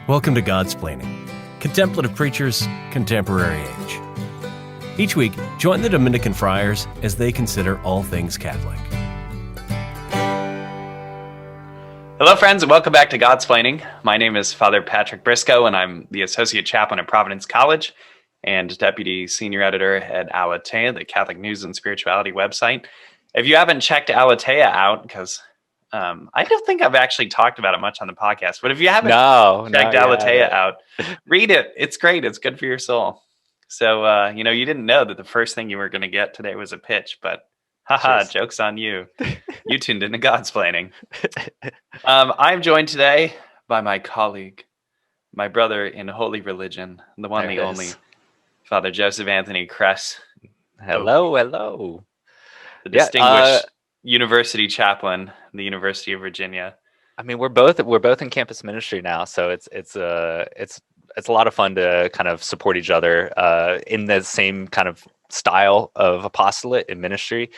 Welcome to Godsplaining, Contemplative Preachers, Contemporary Age. Each week, join the Dominican friars as they consider all things Catholic. Hello, friends, and welcome back to Godsplaining. My name is Father Patrick Briscoe, and I'm the Associate Chaplain at Providence College and Deputy Senior Editor at Aletheia, the Catholic News and Spirituality website. If you haven't checked Aletheia out, because I don't think I've actually talked about it much on the podcast, but if you haven't checked Aletheia out, read it. It's great. It's good for your soul. So, you didn't know that the first thing you were going to get today was a pitch, but haha, joke's on you. You tuned into Godsplaining. I'm joined today by my colleague, my brother in holy religion, the one, the only, Father Joseph Anthony Kress. Hello. The distinguished university chaplain, the University of Virginia. I mean, we're both in campus ministry now, so it's a lot of fun to kind of support each other in the same kind of style of apostolate and ministry,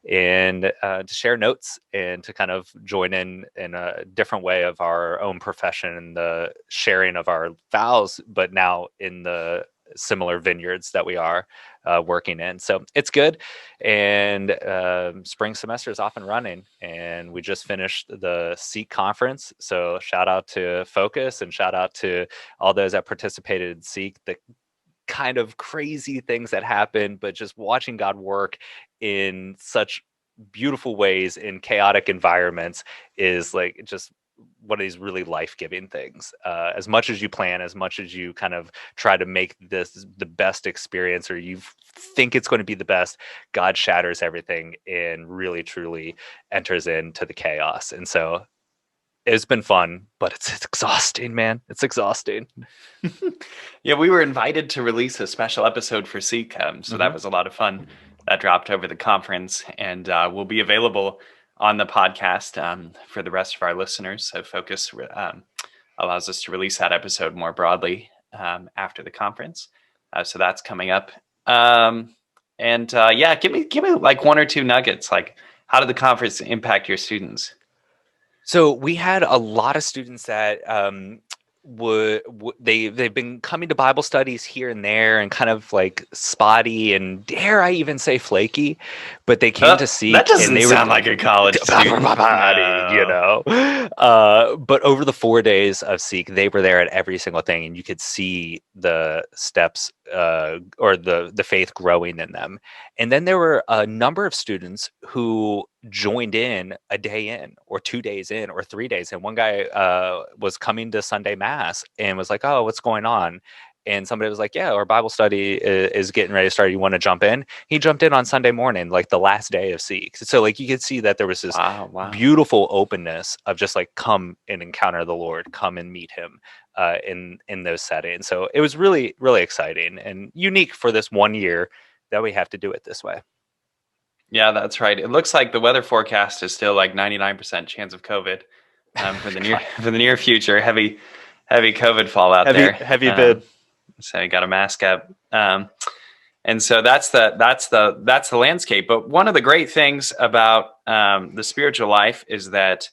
and to share notes and to kind of join in a different way of our own profession and the sharing of our vows, but now in the similar vineyards that we are working in. So it's good. And spring semester is off and running, and we just finished the Seek conference. So shout out to Focus and shout out to all those that participated in Seek. The kind of crazy things that happened, but just watching God work in such beautiful ways in chaotic environments is like just one of these really life-giving things. As much as you plan, as much as you kind of try to make this the best experience, or you think it's going to be the best, God shatters everything and really truly enters into the chaos. And so it's been fun, but it's exhausting, man. It's exhausting. Yeah, we were invited to release a special episode for Seek, so that was a lot of fun. That dropped over the conference, and will be available on the podcast for the rest of our listeners. So Focus allows us to release that episode more broadly after the conference. So that's coming up. Give me like one or two nuggets. Like, how did the conference impact your students? So we had a lot of students that they've been coming to Bible studies here and there and kind of like spotty and dare I even say flaky, but they came to Seek. That doesn't and they sound like a college student. But over the 4 days of Seek, they were there at every single thing, and you could see the steps or the faith growing in them. And then there were a number of students who joined in a day in or 2 days in or 3 days in. One guy was coming to Sunday Mass and was like, oh, what's going on? And somebody was like, yeah, our Bible study is getting ready to start. You want to jump in? He jumped in on Sunday morning, like the last day of Seek. So like you could see that there was this beautiful openness of just like, come and encounter the Lord, come and meet him in those settings. So it was really, really exciting and unique for this 1 year that we have to do it this way. Yeah, that's right. It looks like the weather forecast is still like 99% chance of COVID for the near future. Heavy COVID fallout there. Heavy bid. So you got to mask up. And so that's the landscape. But one of the great things about the spiritual life is that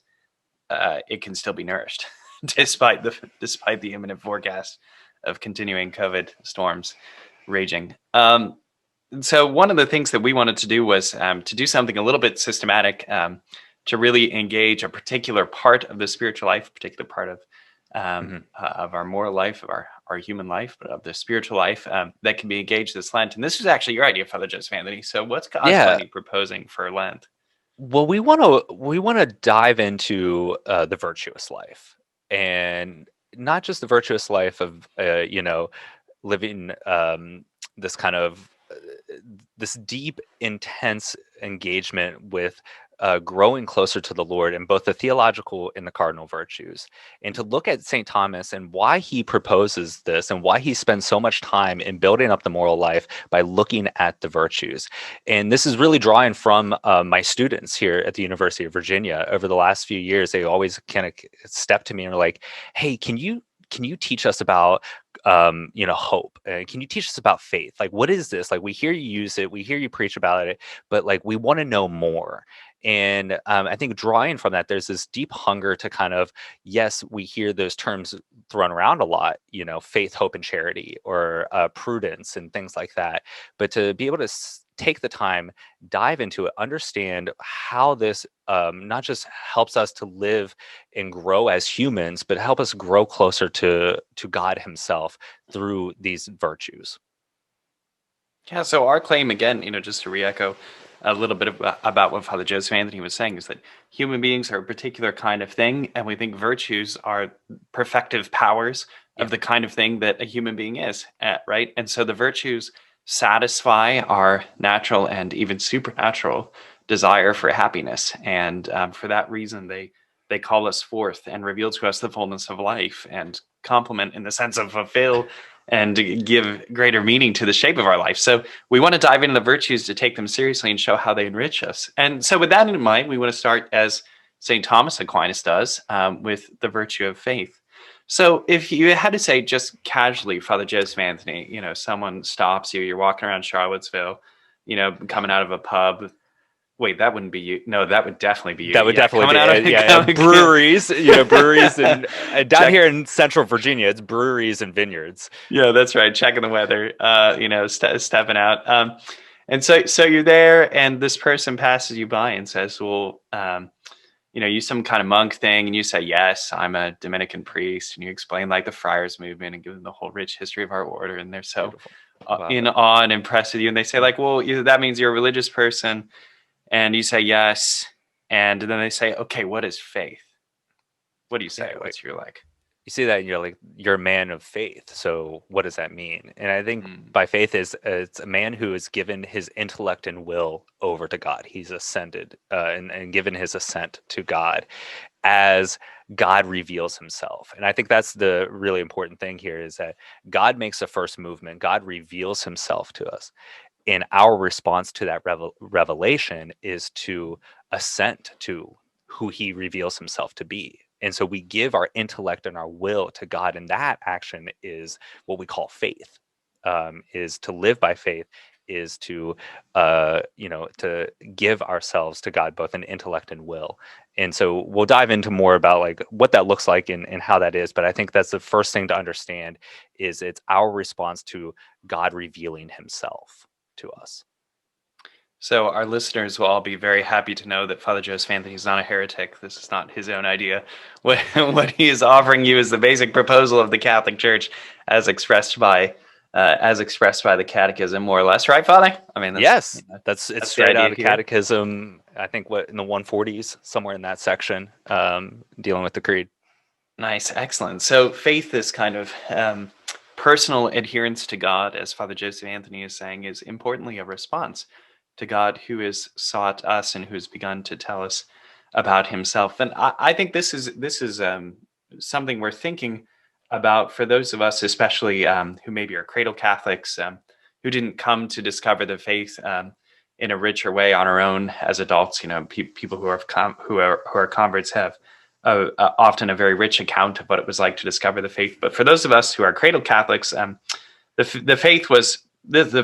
it can still be nourished despite the imminent forecast of continuing COVID storms raging. So one of the things that we wanted to do was to do something a little bit systematic to really engage a particular part of the spiritual life, a particular part of our moral life, of our human life, but of the spiritual life that can be engaged this Lent. And this is actually your idea, Father Joseph Anthony. So what's Godsplaining proposing for Lent? Well, we want to dive into the virtuous life, and not just the virtuous life of living this kind of this deep, intense engagement with growing closer to the Lord in both the theological and the cardinal virtues, and to look at St. Thomas and why he proposes this and why he spends so much time in building up the moral life by looking at the virtues. And this is really drawing from my students here at the University of Virginia. Over the last few years, they always kind of step to me and are like, hey, can you teach us about hope? Can you teach us about faith? Like, what is this? Like, we hear you use it, we hear you preach about it, but like, we want to know more. And I think drawing from that, there's this deep hunger to kind of, yes, we hear those terms thrown around a lot, faith, hope, and charity, or prudence and things like that. But to be able to take the time, dive into it, understand how this not just helps us to live and grow as humans, but help us grow closer to God himself through these virtues. Yeah, so our claim again, just to re-echo a little bit about what Father Joseph Anthony was saying, is that human beings are a particular kind of thing, and we think virtues are perfective powers of the kind of thing that a human being is, right? And so the virtues satisfy our natural and even supernatural desire for happiness, and for that reason, they call us forth and reveal to us the fullness of life and complement in the sense of fulfill and give greater meaning to the shape of our life. So we want to dive into the virtues to take them seriously and show how they enrich us. And so with that in mind, we want to start, as St. Thomas Aquinas does, with the virtue of faith. So if you had to say just casually, Father Joseph Anthony, someone stops you, you're walking around Charlottesville, coming out of a pub. Wait, that wouldn't be you. No, that would definitely be you. That would definitely be coming breweries, breweries, and down here in Central Virginia, it's breweries and vineyards. Yeah, that's right. Checking the weather, stepping out. And so you're there, and this person passes you by and says, "Well, you some kind of monk thing," and you say, "Yes, I'm a Dominican priest," and you explain like the friars movement and give them the whole rich history of our order, and they're so in awe and impressed with you, and they say like, "Well, that means you're a religious person." And you say yes, and then they say, "Okay, what is faith?" What do you say? What's your like? You see that, and you're like, you're a man of faith. So what does that mean? And I think by faith it's a man who has given his intellect and will over to God. He's ascended and given his assent to God as God reveals himself. And I think that's the really important thing here, is that God makes the first movement. God reveals himself to us. And our response to that revelation is to assent to who he reveals himself to be. And so we give our intellect and our will to God, and that action is what we call faith. Is to live by faith, is to to give ourselves to God, both in intellect and will. And so we'll dive into more about like what that looks like and how that is. But I think that's the first thing to understand, is it's our response to God revealing himself to us. So our listeners will all be very happy to know that Father Joseph Anthony is not a heretic. This is not his own idea. What he is offering you is the basic proposal of the Catholic Church, as expressed by the Catechism, more or less, right, Father? I mean, that's straight out of the Catechism. I think in the 140s, somewhere in that section, dealing with the Creed. Nice, excellent. So faith is kind of personal adherence to God, as Father Joseph Anthony is saying, is importantly a response to God, who has sought us and who has begun to tell us about himself. And I think this is something we're thinking about for those of us, especially who maybe are cradle Catholics, who didn't come to discover the faith in a richer way on our own as adults. People who are converts have often a very rich account of what it was like to discover the faith. But for those of us who are cradle Catholics, the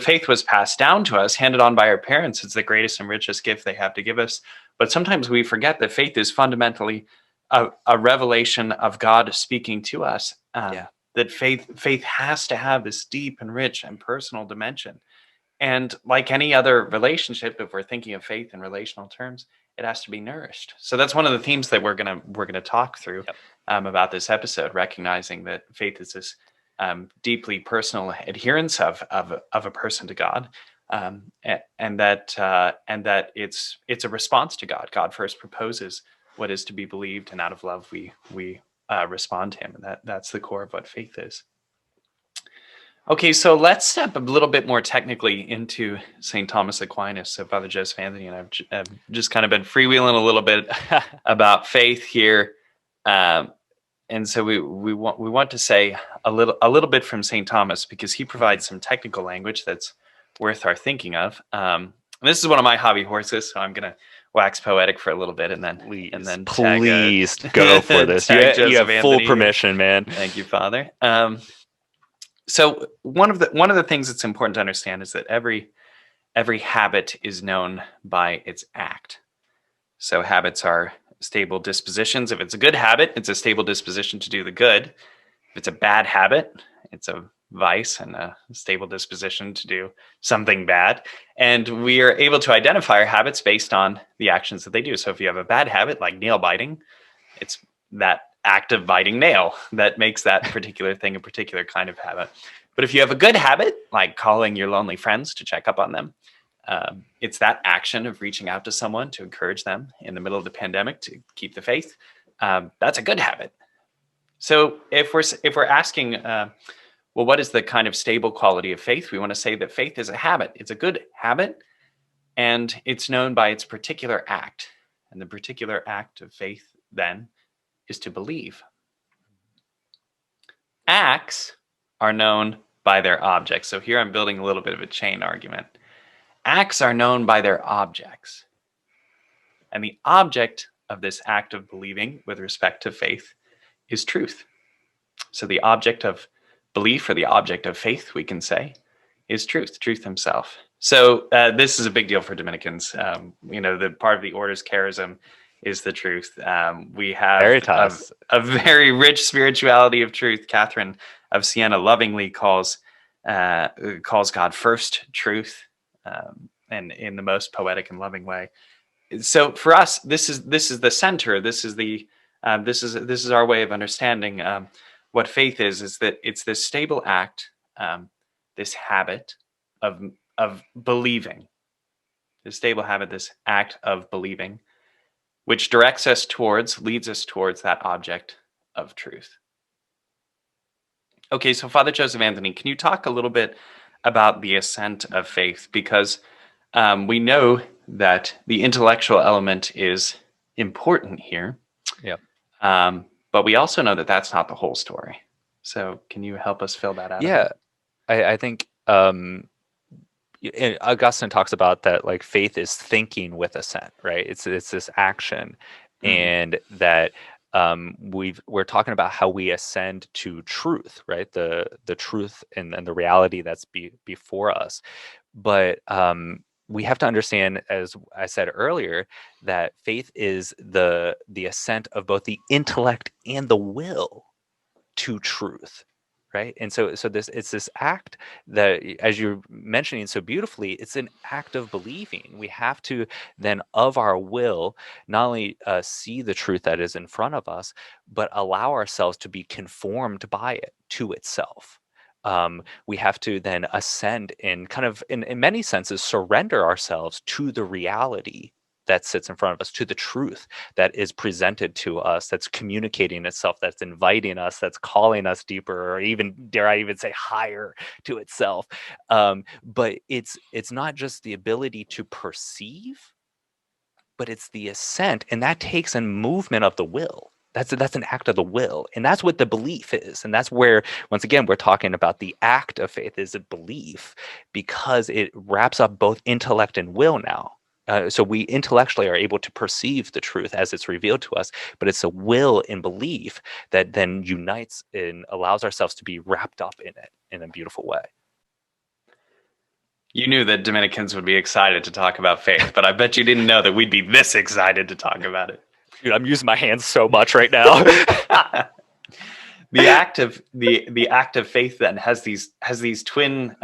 faith was passed down to us, handed on by our parents. It's the greatest and richest gift they have to give us. But sometimes we forget that faith is fundamentally a revelation of God speaking to us. That faith has to have this deep and rich and personal dimension. And like any other relationship, if we're thinking of faith in relational terms, it has to be nourished. So that's one of the themes that we're gonna talk through about this episode, recognizing that faith is this deeply personal adherence of a person to God, and that it's a response to God. God first proposes what is to be believed, and out of love we respond to him, and that's the core of what faith is. Okay, so let's step a little bit more technically into St. Thomas Aquinas. So Father Joseph Anthony and I've just kind of been freewheeling a little bit about faith here. And so we want to say a little bit from St. Thomas, because he provides some technical language that's worth our thinking of. This is one of my hobby horses, so I'm going to wax poetic for a little bit, and then please go for this. You have full permission, man. Thank you, Father. So one of the things that's important to understand is that every habit is known by its act. So habits are stable dispositions. If it's a good habit, it's a stable disposition to do the good. If it's a bad habit, it's a vice and a stable disposition to do something bad. And we are able to identify our habits based on the actions that they do. So if you have a bad habit like nail biting, it's that act of biting nail that makes that particular thing a particular kind of habit. But if you have a good habit, like calling your lonely friends to check up on them, it's that action of reaching out to someone to encourage them in the middle of the pandemic to keep the faith. That's a good habit. So if we're asking, well, what is the kind of stable quality of faith? We want to say that faith is a habit. It's a good habit, and it's known by its particular act. And the particular act of faith then is to believe. Acts are known by their objects. So here I'm building a little bit of a chain argument. Acts are known by their objects. And the object of this act of believing with respect to faith is truth. So the object of belief, or the object of faith, we can say, is truth himself. So this is a big deal for Dominicans. The part of the order's charism is the truth. We have a very rich spirituality of truth. Catherine of Siena lovingly calls God first truth, and in the most poetic and loving way. So for us, this is the center. This is our way of understanding what faith is that it's this stable act, this habit of believing, this stable habit, this act of believing, which leads us towards that object of truth. Okay, so Father Joseph Anthony, can you talk a little bit about the ascent of faith? Because we know that the intellectual element is important here. Yep. But we also know that that's not the whole story. So can you help us fill that out? Yeah, I think Augustine talks about that, like faith is thinking with assent, right? It's this action, and that we're talking about how we ascend to truth, right? The truth and the reality that's before us. But we have to understand, as I said earlier, that faith is the ascent of both the intellect and the will to truth, right? And so it's this act that, as you're mentioning so beautifully, it's an act of believing. We have to then, of our will, not only see the truth that is in front of us, but allow ourselves to be conformed by it to itself. We have to then ascend in kind of, in many senses, surrender ourselves to the reality that sits in front of us, to the truth that is presented to us, that's communicating itself, that's inviting us, that's calling us deeper, or even, dare I even say, higher to itself. But it's not just the ability to perceive, but it's the ascent, and that takes a movement of the will. That's an act of the will, and that's what the belief is. And that's where, once again, we're talking about the act of faith is a belief, because it wraps up both intellect and will now. So we intellectually are able to perceive the truth as it's revealed to us, but it's a will and belief that then unites and allows ourselves to be wrapped up in it in a beautiful way. You knew that Dominicans would be excited to talk about faith, but I bet you didn't know that we'd be this excited to talk about it. Dude, I'm using my hands so much right now. The act of faith then has these twin,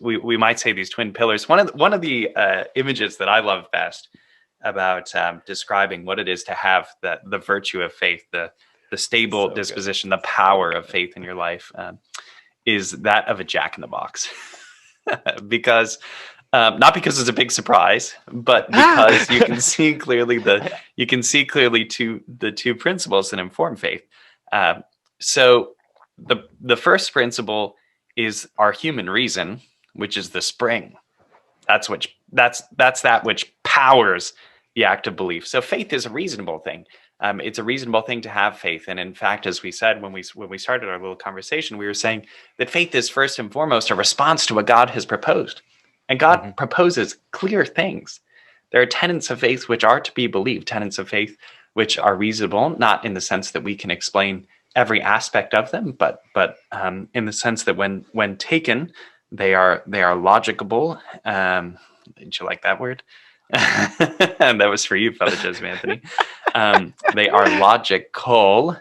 we might say these twin pillars. One of the images that I love best about describing what it is to have the virtue of faith, the stable disposition, the power of faith in your life, is that of a jack-in-the-box. Because not because it's a big surprise, but because you can see clearly the two principles that inform faith. So the first principle is our human reason, which is the spring. That's that which powers the act of belief. So faith is a reasonable thing. It's a reasonable thing to have faith. And in fact, as we said when we started our little conversation, we were saying that faith is first and foremost a response to what God has proposed. And God proposes clear things. There are tenets of faith which are to be believed, tenets of faith which are reasonable, not in the sense that we can explain every aspect of them, but in the sense that when taken, they are logicable. Did you like that word? And that was for you, Father Joseph Anthony. They are logical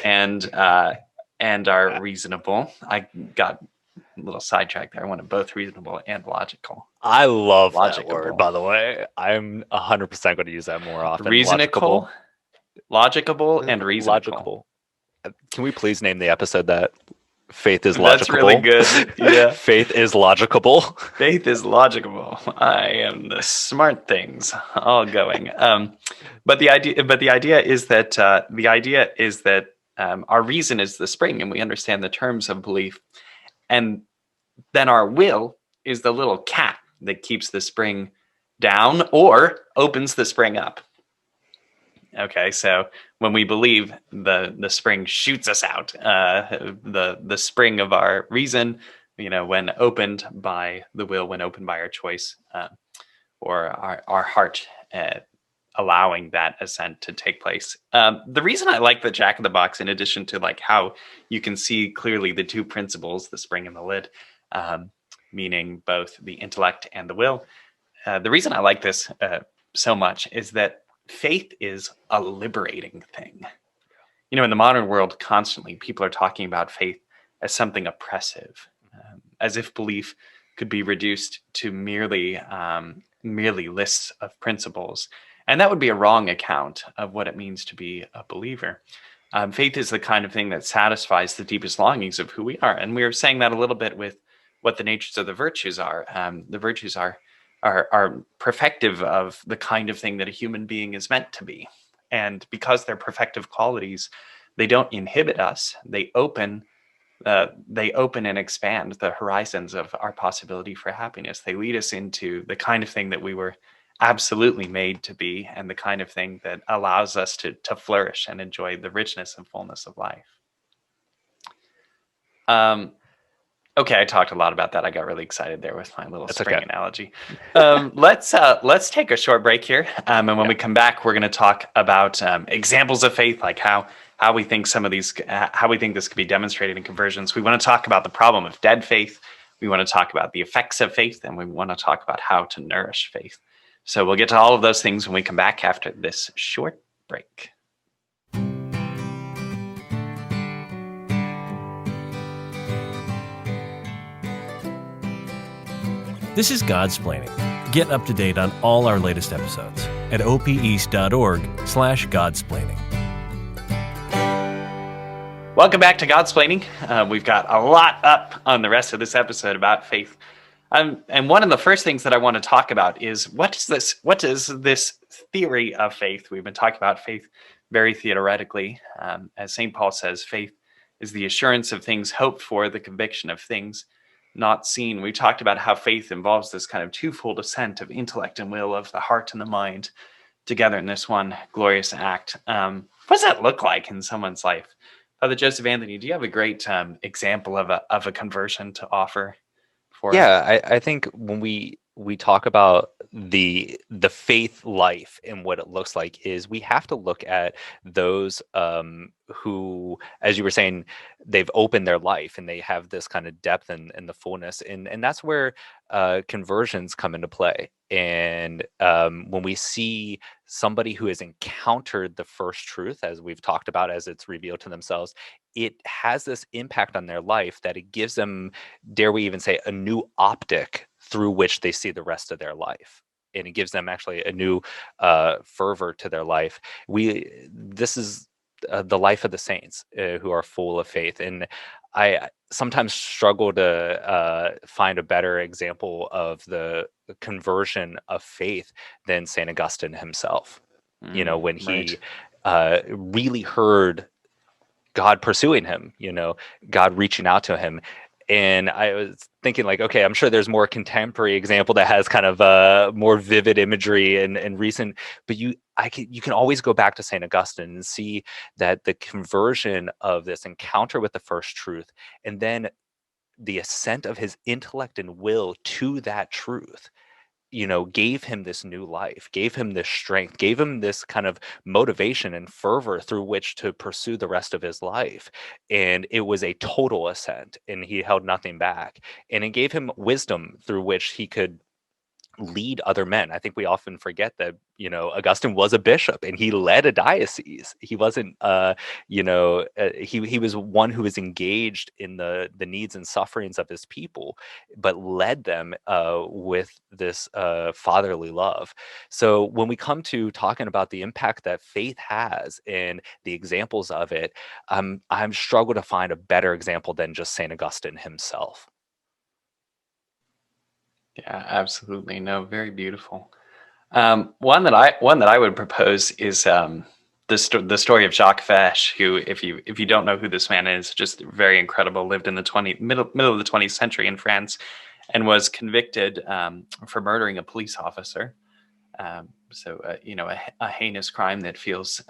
and are reasonable. I got a little sidetracked there. I wanted both reasonable and logical. I love that Logicable. word, by the way. I'm 100% going to use that more often. Reasonable, logicable, and reasonable. Logical. Can we please name the episode that? Faith is logicable. That's really good. Yeah. Faith is logicable. Faith is logicable. I am the smart things all going. But the idea is that our reason is the spring, and we understand the terms of belief, and then our will is the little cat that keeps the spring down or opens the spring up. Okay, so when we believe, the spring shoots us out. The spring of our reason, when opened by the will, when opened by our choice, or our heart, allowing that ascent to take place. The reason I like the Jack in the Box, in addition to like how you can see clearly the two principles, the spring and the lid, meaning both the intellect and the will. The reason I like this so much is that faith is a liberating thing. In the modern world, constantly people are talking about faith as something oppressive, as if belief could be reduced to merely lists of principles. And that would be a wrong account of what it means to be a believer. Faith is the kind of thing that satisfies the deepest longings of who we are. And we were saying that a little bit with what the natures of the virtues are. The virtues are perfective of the kind of thing that a human being is meant to be. And because they're perfective qualities, they don't inhibit us. They open and expand the horizons of our possibility for happiness. They lead us into the kind of thing that we were absolutely made to be, and the kind of thing that allows us to flourish and enjoy the richness and fullness of life. Okay, I talked a lot about that. I got really excited there with my little spring analogy. Let's take a short break here, and when we come back, we're going to talk about examples of faith, like how we think this could be demonstrated in conversions. We want to talk about the problem of dead faith. We want to talk about the effects of faith, and we want to talk about how to nourish faith. So we'll get to all of those things when we come back after this short break. This is Godsplaining. Get up to date on all our latest episodes at opeast.org/Godsplaining. Welcome back to Godsplaining. We've got a lot up on the rest of this episode about faith. And one of the first things that I want to talk about is what is this theory of faith? We've been talking about faith very theoretically. As St. Paul says, faith is the assurance of things hoped for, the conviction of things not seen. We talked about how faith involves this kind of twofold ascent of intellect and will, of the heart and the mind, together in this one glorious act. What does that look like in someone's life? Father Joseph Anthony, do you have a great example of a conversion to offer? I think when we talk about the faith life and what it looks like, is we have to look at those who, as you were saying, they've opened their life and they have this kind of depth and the fullness, and that's where conversions come into play. And when we see somebody who has encountered the first truth, as we've talked about, as it's revealed to themselves, it has this impact on their life that it gives them, dare we even say, a new optic through which they see the rest of their life. And it gives them actually a new fervor to their life. This is the life of the saints who are full of faith. And I sometimes struggle to find a better example of the conversion of faith than St. Augustine himself. When he really heard God pursuing him, God reaching out to him. And I was thinking, like, okay, I'm sure there's more contemporary example that has kind of more vivid imagery and recent, but you can always go back to St. Augustine and see that the conversion of this encounter with the first truth, and then the ascent of his intellect and will to that truth, gave him this new life, gave him this strength, gave him this kind of motivation and fervor through which to pursue the rest of his life. And it was a total ascent, and he held nothing back. And it gave him wisdom through which he could lead other men. I think we often forget that, Augustine was a bishop and he led a diocese. He wasn't, he was one who was engaged in the needs and sufferings of his people, but led them with this fatherly love. So when we come to talking about the impact that faith has and the examples of it, I'm struggle to find a better example than just Saint Augustine himself. Yeah, absolutely. No, very beautiful. One that I would propose is the story of Jacques Fesch, who, if you don't know who this man is, just very incredible. Lived in the middle of the 20th century in France, and was convicted for murdering a police officer. A heinous crime that feels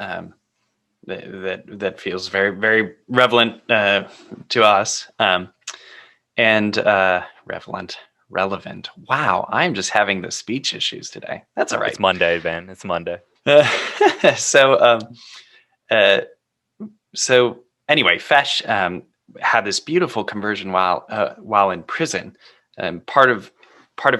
that feels very, very relevant to us, and relevant. Wow, I'm just having the speech issues today. That's all right. It's Monday, Ben. It's Monday. So, uh, anyway, Fesch had this beautiful conversion while in prison. Part of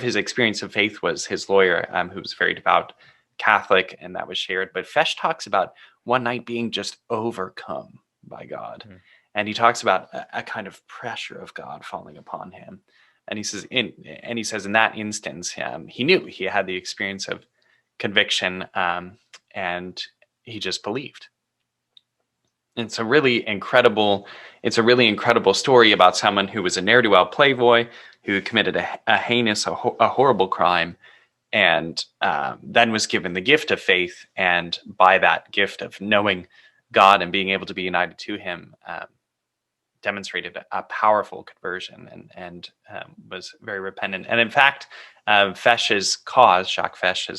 his experience of faith was his lawyer, who was very devout Catholic, and that was shared. But Fesch talks about one night being just overcome by God, and he talks about a kind of pressure of God falling upon him. And he says, in that instance, he knew he had the experience of conviction, and he just believed. And it's a really incredible story about someone who was a ne'er-do-well playboy who committed a heinous, a horrible crime, and then was given the gift of faith, and by that gift of knowing God and being able to be united to him, demonstrated a powerful conversion, and was very repentant. And in fact, Jacques Fesch's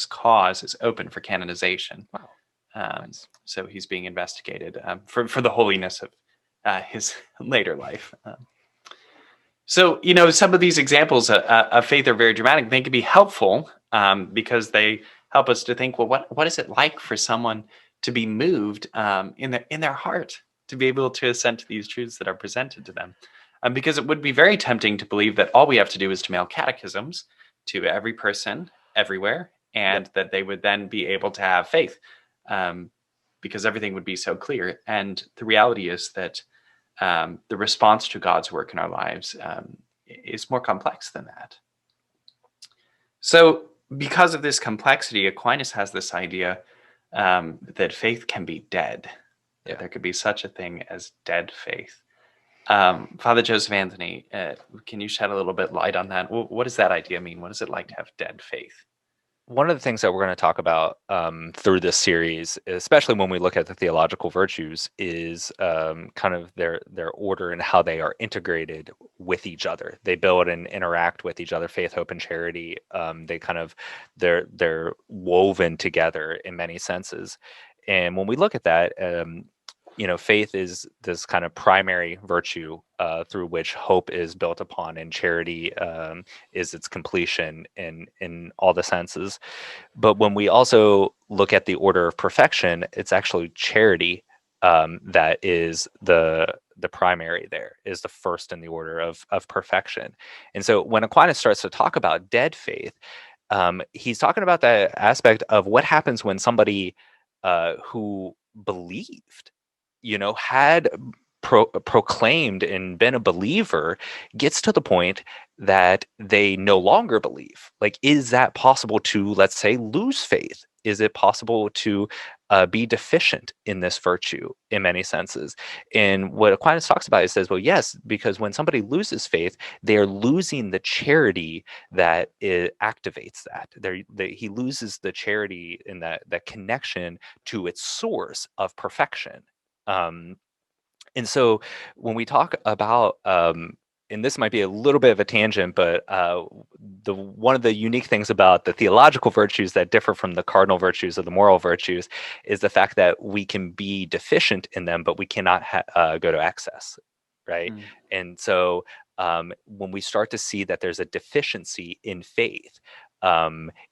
cause is open for canonization. Wow. Nice. So he's being investigated for the holiness of his later life. So some of these examples of faith are very dramatic. They can be helpful because they help us to think, well, what is it like for someone to be moved in their heart, to be able to assent to these truths that are presented to them? Because it would be very tempting to believe that all we have to do is to mail catechisms to every person everywhere, and that they would then be able to have faith, because everything would be so clear. And the reality is that the response to God's work in our lives is more complex than that. So because of this complexity, Aquinas has this idea that faith can be dead. That there could be such a thing as dead faith. Father Joseph Anthony, can you shed a little bit light on that? What does that idea mean? What is it like to have dead faith? One of the things that we're going to talk about through this series, especially when we look at the theological virtues, is kind of their order and how they are integrated with each other. They build and interact with each other. Faith, hope, and charity. They're woven together in many senses. And when we look at that, faith is this kind of primary virtue through which hope is built upon, and charity is its completion in all the senses. But when we also look at the order of perfection, it's actually charity that is the primary. There is the first in the order of perfection. And so when Aquinas starts to talk about dead faith, he's talking about the aspect of what happens when somebody who believed, had proclaimed and been a believer, gets to the point that they no longer believe. Like, is that possible to, let's say, lose faith? Is it possible to be deficient in this virtue in many senses? And what Aquinas talks about, it says, well, yes, because when somebody loses faith, they are losing the charity that it activates that. He loses the charity in that connection to its source of perfection. And so when we talk about, and this might be a little bit of a tangent, but one of the unique things about the theological virtues that differ from the cardinal virtues or the moral virtues is the fact that we can be deficient in them, but we cannot go to excess, right? And so when we start to see that there's a deficiency in faith,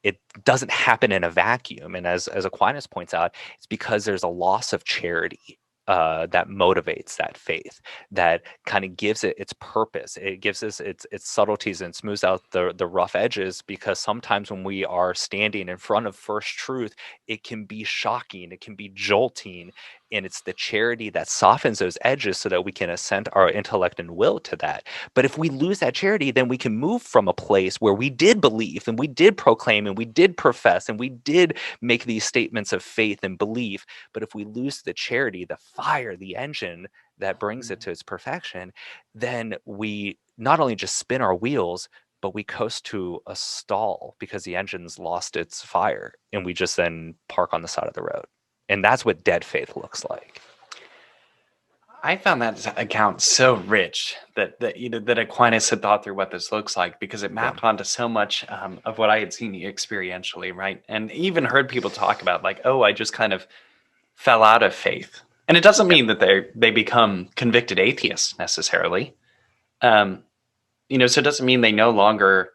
it doesn't happen in a vacuum. And as Aquinas points out, it's because there's a loss of charity. that motivates that faith, that kind of gives it its purpose. It gives us its subtleties and smooths out the rough edges, because sometimes when we are standing in front of first truth, it can be shocking, it can be jolting, and it's the charity that softens those edges so that we can assent our intellect and will to that. But if we lose that charity, then we can move from a place where we did believe and we did proclaim and we did profess and we did make these statements of faith and belief. But if we lose the charity, the fire, the engine that brings it to its perfection, then we not only just spin our wheels, but we coast to a stall because the engine's lost its fire, and we just then park on the side of the road. And that's what dead faith looks like. I found that account so rich that Aquinas had thought through what this looks like, because it mapped onto so much of what I had seen experientially, right? And even heard people talk about, like, oh, I just kind of fell out of faith. And it doesn't mean that they become convicted atheists necessarily. So it doesn't mean they no longer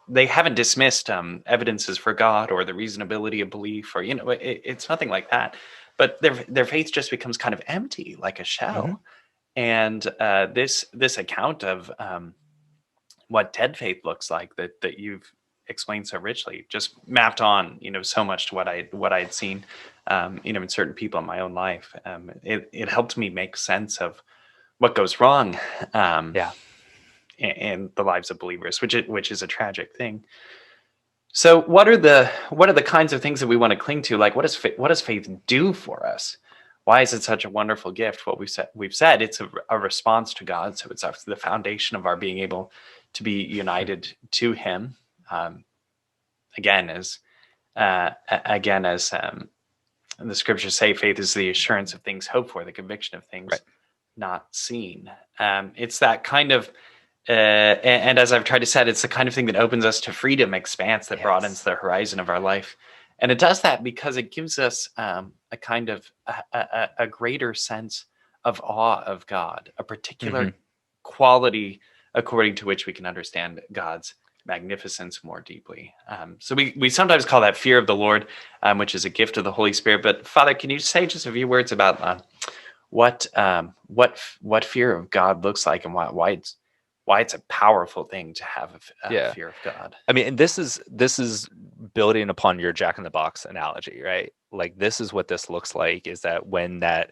they haven't dismissed evidences for God or the reasonability of belief, or it's nothing like that. But their faith just becomes kind of empty, like a shell. And this account of what dead faith looks like that you've explained so richly just mapped on so much to what I had seen in certain people in my own life. It helped me make sense of what goes wrong in the lives of believers, which is a tragic thing. So what are the kinds of things that we want to cling to? Like, what does faith do for us? Why is it such a wonderful gift? What we've said it's a response to God, so it's the foundation of our being able to be united to Him. Again, as the scriptures say, faith is the assurance of things hoped for, the conviction of things not seen. It's that kind of, and as I've tried to say, it's the kind of thing that opens us to freedom, expanse, that broadens the horizon of our life. And it does that because it gives us a kind of a greater sense of awe of God, a particular quality according to which we can understand God's magnificence more deeply. So we sometimes call that fear of the Lord, which is a gift of the Holy Spirit. But Father, can you say just a few words about what fear of God looks like, and why it's a powerful thing to have a fear of God? I mean, and this is building upon your Jack in the Box analogy, right? Like, this is what this looks like, is that when the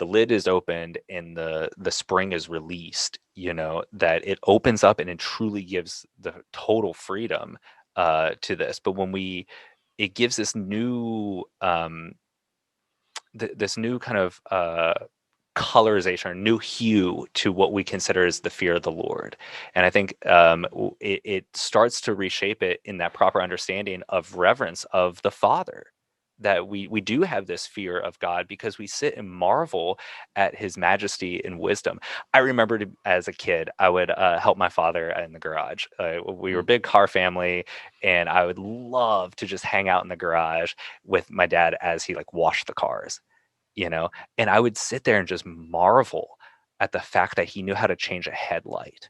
lid is opened and the spring is released, that it opens up and it truly gives the total freedom to this. But when it gives this new this new kind of colorization, or new hue to what we consider as the fear of the Lord. And I think it starts to reshape it in that proper understanding of reverence of the Father, that we do have this fear of God because we sit and marvel at His majesty and wisdom. I remember as a kid, I would help my father in the garage. We were a big car family, and I would love to just hang out in the garage with my dad as he washed the cars. And I would sit there and just marvel at the fact that he knew how to change a headlight.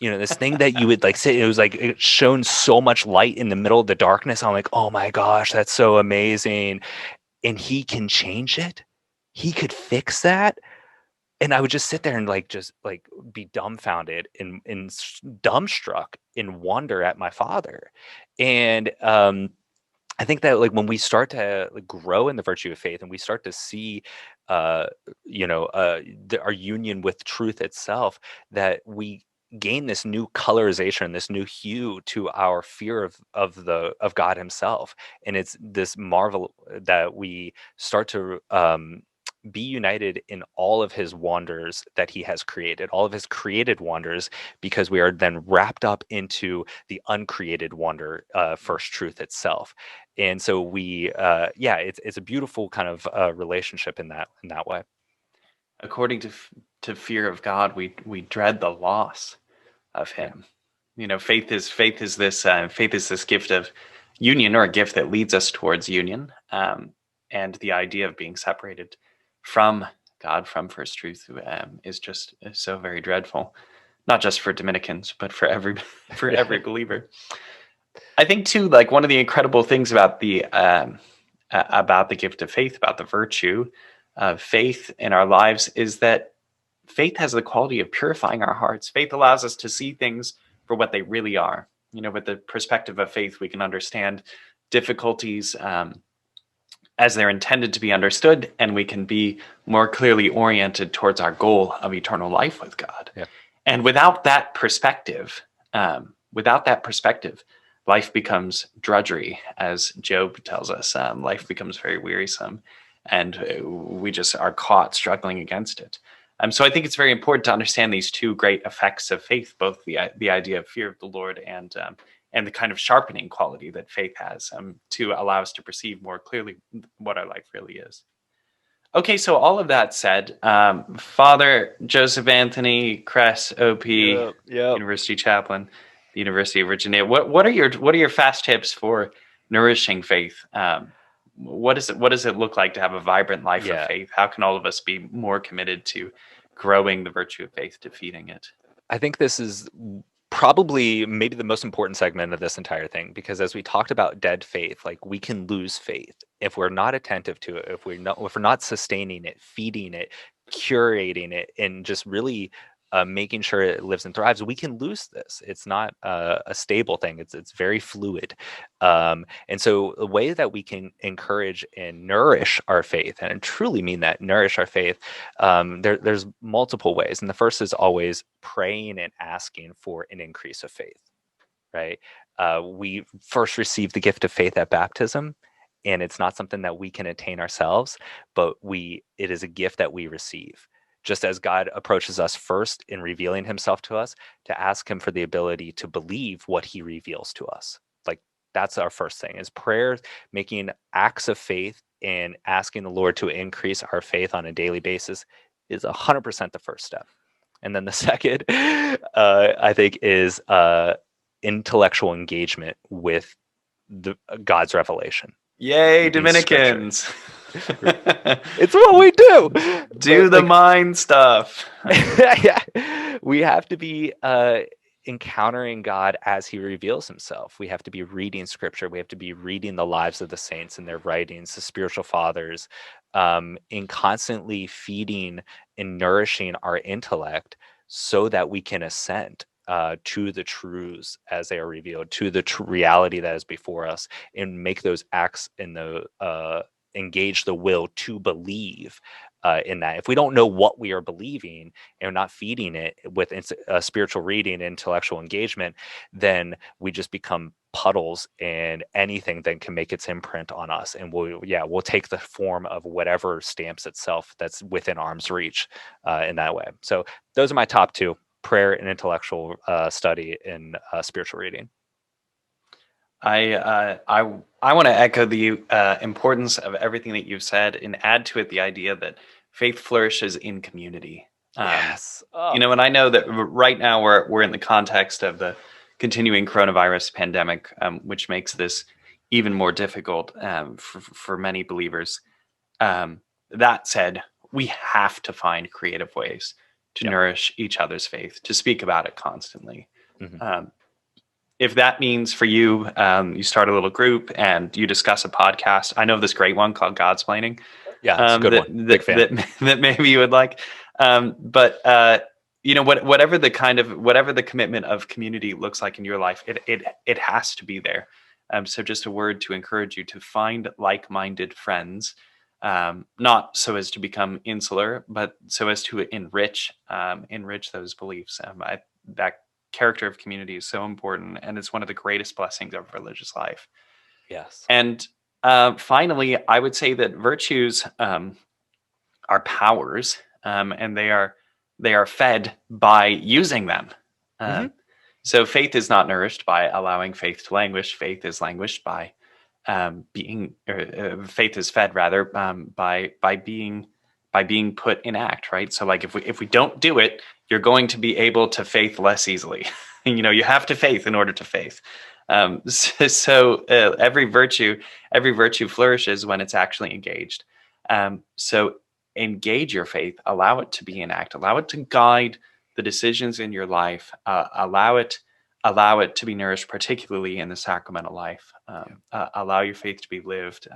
This thing that you would sit, it was it shone so much light in the middle of the darkness. I'm like, oh my gosh, that's so amazing. And he can change it. He could fix that. And I would just sit there and be dumbfounded and dumbstruck in wonder at my father. And I think that when we start to grow in the virtue of faith, and we start to see, our union with truth itself, that we gain this new colorization, this new hue to our fear of God Himself, and it's this marvel that we start to be united in all of His wonders that He has created, all of His created wonders, because we are then wrapped up into the uncreated wonder, first truth itself. And so it's a beautiful kind of relationship in that way. According to fear of God, we dread the loss of Him. Faith is this gift of union, or a gift that leads us towards union. And the idea of being separated from God, from first truth, is just so very dreadful, not just for Dominicans, but for every believer. I think too, one of the incredible things about the about the gift of faith, about the virtue of faith in our lives, is that faith has the quality of purifying our hearts. Faith allows us to see things for what they really are. With the perspective of faith, we can understand difficulties as they're intended to be understood, and we can be more clearly oriented towards our goal of eternal life with God. Yeah. And without that perspective, life becomes drudgery, as Job tells us. Life becomes very wearisome, and we just are caught struggling against it. So I think it's very important to understand these two great effects of faith, both the idea of fear of the Lord and the kind of sharpening quality that faith has to allow us to perceive more clearly what our life really is. Okay, so all of that said, Father Joseph Anthony Kress, OP, University Chaplain, University of Virginia. What are your fast tips for nourishing faith? What does it look like to have a vibrant life of faith? How can all of us be more committed to growing the virtue of faith, to feeding it? I think this is probably maybe the most important segment of this entire thing, because as we talked about dead faith, like, we can lose faith if we're not attentive to it, if we're not sustaining it, feeding it, curating it, and just really making sure it lives and thrives. We can lose this. It's not a stable thing. It's very fluid. And so the way that we can encourage and nourish our faith, and I truly mean that, nourish our faith, there's multiple ways. And the first is always praying and asking for an increase of faith, right? We first receive the gift of faith at baptism, and it's not something that we can attain ourselves, but it is a gift that we receive. Just as God approaches us first in revealing himself to us, to ask him for the ability to believe what he reveals to us. Like, that's our first thing, is prayer, making acts of faith and asking the Lord to increase our faith on a daily basis is 100% the first step. And then the second, I think, is intellectual engagement with God's revelation. Yay, Dominicans. It's what we do. Do the mind stuff. Yeah. We have to be encountering God as he reveals himself. We have to be reading scripture. We have to be reading the lives of the saints and their writings, the spiritual fathers, in constantly feeding and nourishing our intellect so that we can assent to the truths as they are revealed, to the reality that is before us, and make those acts in the engage the will to believe in that. If we don't know what we are believing and not feeding it with spiritual reading, intellectual engagement, then we just become puddles, and anything then can make its imprint on us, and we'll take the form of whatever stamps itself that's within arm's reach in that way. So those are my top two: prayer and intellectual study and spiritual reading. I want to echo the importance of everything that you've said, and add to it the idea that faith flourishes in community. Yes. And I know that right now we're in the context of the continuing coronavirus pandemic, which makes this even more difficult for many believers. That said, we have to find creative ways to nourish each other's faith, to speak about it constantly. Mm-hmm. If that means for you, you start a little group and you discuss a podcast. I know this great one called Godsplaining. Yeah, it's a good one. Big fan. That maybe you would like. But whatever the commitment of community looks like in your life, it has to be there. So just a word to encourage you to find like-minded friends, not so as to become insular, but so as to enrich those beliefs. That character of community is so important, and it's one of the greatest blessings of religious life. Yes. And finally, I would say that virtues are powers, and they are fed by using them. Mm-hmm. So faith is not nourished by allowing faith to languish. Faith is languished by faith is fed rather by being put in act, right? So like if we don't do it, you're going to be able to faith less easily. You have to faith in order to faith. So every virtue flourishes when it's actually engaged. So engage your faith, allow it to be in act, allow it to guide the decisions in your life, allow it allow it to be nourished, particularly in the sacramental life. Allow your faith to be lived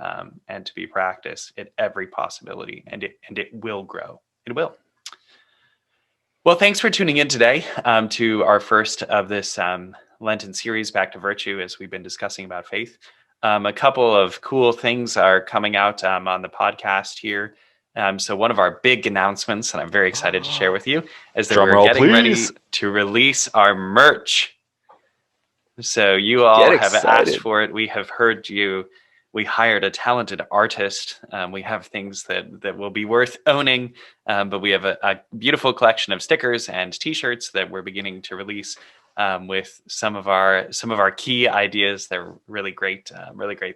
and to be practiced at every possibility, and it will grow. It will. Well, thanks for tuning in today to our first of this Lenten series, Back to Virtue, as we've been discussing about faith. A couple of cool things are coming out on the podcast here. So one of our big announcements, and I'm very excited to share with you, is that we're getting ready to release our merch. So you all have asked for it. We have heard you. We hired a talented artist. We have things that will be worth owning, but we have a beautiful collection of stickers and T-shirts that we're beginning to release with some of our key ideas. They're really great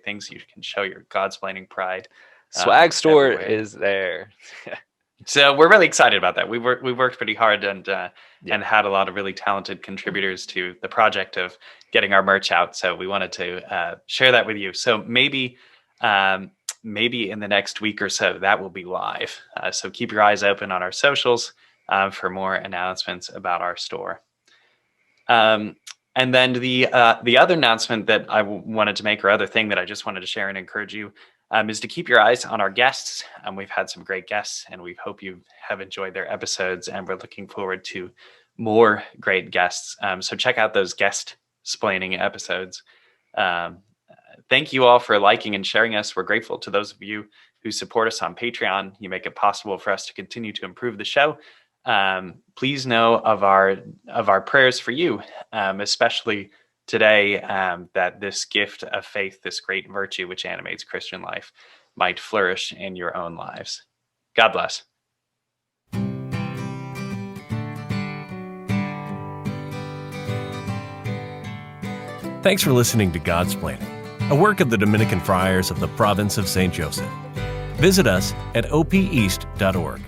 things. You can show your Godsplaining pride. Swag store everywhere. is there. So we're really excited about that. We worked pretty hard and had a lot of really talented contributors to the project of getting our merch out. So we wanted to share that with you. So maybe in the next week or so that will be live. So keep your eyes open on our socials for more announcements about our store. And then the other announcement that I wanted to make, or other thing that I just wanted to share and encourage you, is to keep your eyes on our guests. We've had some great guests, and we hope you have enjoyed their episodes, and we're looking forward to more great guests. So check out those guest-splaining episodes. Thank you all for liking and sharing us. We're grateful to those of you who support us on Patreon. You make it possible for us to continue to improve the show. Please know of our prayers for you, especially today, that this gift of faith, this great virtue which animates Christian life, might flourish in your own lives. God bless. Thanks for listening to Godsplaining, a work of the Dominican Friars of the province of St. Joseph. Visit us at opeast.org.